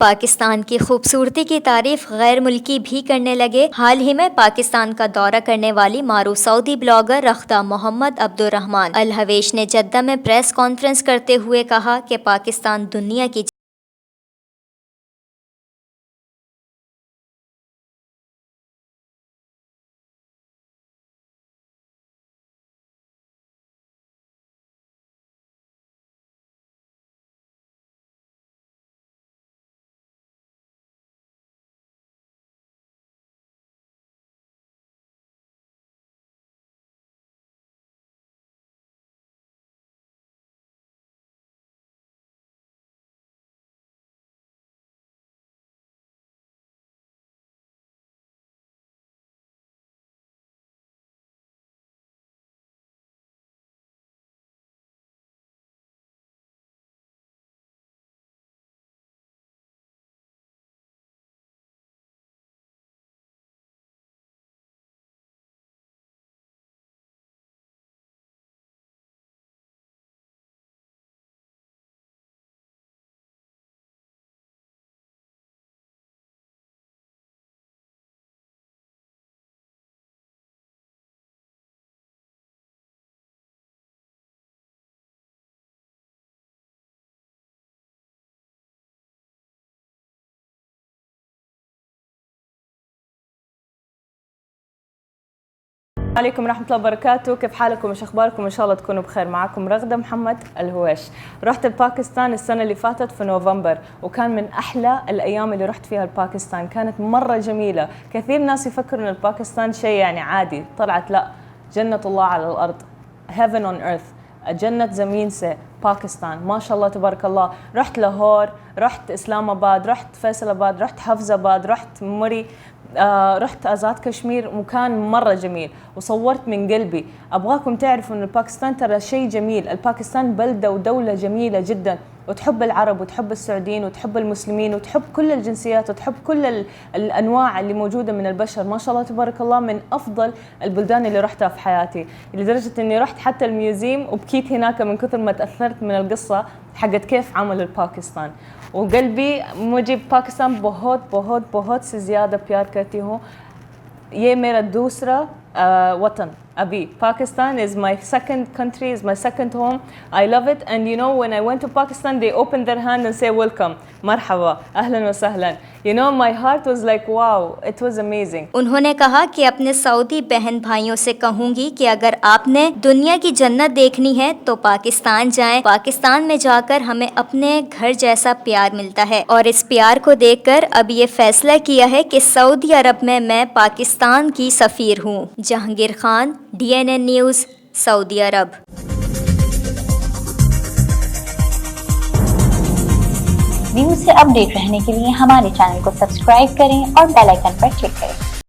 पाकिस्तान की खूबसूरती की तारीफ गैर मुल्की भी करने लगे। हाल ही में पाकिस्तान का दौरा करने वाली मारूफ सऊदी ब्लॉगर रख्दा मोहम्मद अब्दुर्रहमान अल हवेश ने जद्दा में प्रेस कॉन्फ्रेंस करते हुए कहा कि पाकिस्तान दुनिया की عليكم ورحمة الله وبركاته. كيف حالكم وش أخباركم؟ إن شاء الله تكونوا بخير. معكم رغدة محمد الهويش. رحت لباكستان السنة اللي فاتت في نوفمبر، وكان من أحلى الأيام اللي رحت فيها لباكستان. كانت مرة جميلة. كثير ناس يفكروا إن باكستان شيء يعني عادي، طلعت لا، جنة الله على الأرض، heaven on earth، جنة زمين سه باكستان. ما شاء الله تبارك الله. رحت لاهور، رحت إسلام آباد، رحت فيصل آباد، رحت حفظ آباد، رحت مري، رحت آزاد كشمير. مكان مرة جميل وصورت من قلبي. أبغاكم تعرفوا أن باكستان ترى شيء جميل. الباكستان بلدة ودولة جميلة جدا، وتحب العرب وتحب السعوديين وتحب المسلمين وتحب كل الجنسيات وتحب كل الأنواع اللي موجودة من البشر. ما شاء الله تبارك الله، من أفضل البلدان اللي رحتها في حياتي، لدرجة أني رحت حتى الميوزيم وبكيت هناك من كثر ما تأثرت من القصة حقت كيف عمل الباكستان. وقلبي मुझे पाकिस्तान बहुत बहुत बहुत से ज़्यादा प्यार करती हूँ. ये मेरा दूसरा वतन. अभी Pakistan is my second country, is my second home. I love it, and you know, when I went to Pakistan, they opened their hand and say welcome, marhaba, ahlan wa sahlan. You know, my heart was like wow, it was amazing. उन्होंने कहा कि अपने Saudi बहन भाइयों से कहूंगी कि अगर आपने दुनिया की जन्नत देखनी है तो पाकिस्तान जाएं। पाकिस्तान में जाकर हमें अपने घर जैसा प्यार मिलता है, और इस प्यार को देखकर अब ये फैसला किया है कि सऊदी अरब में मैं पाकिस्तान की सफ़ीर हूँ। Jahangir Khan, DNN news, Saudi Arab. News से अपडेट रहने के लिए हमारे चैनल को सब्सक्राइब करें और बेल आइकन पर क्लिक करें।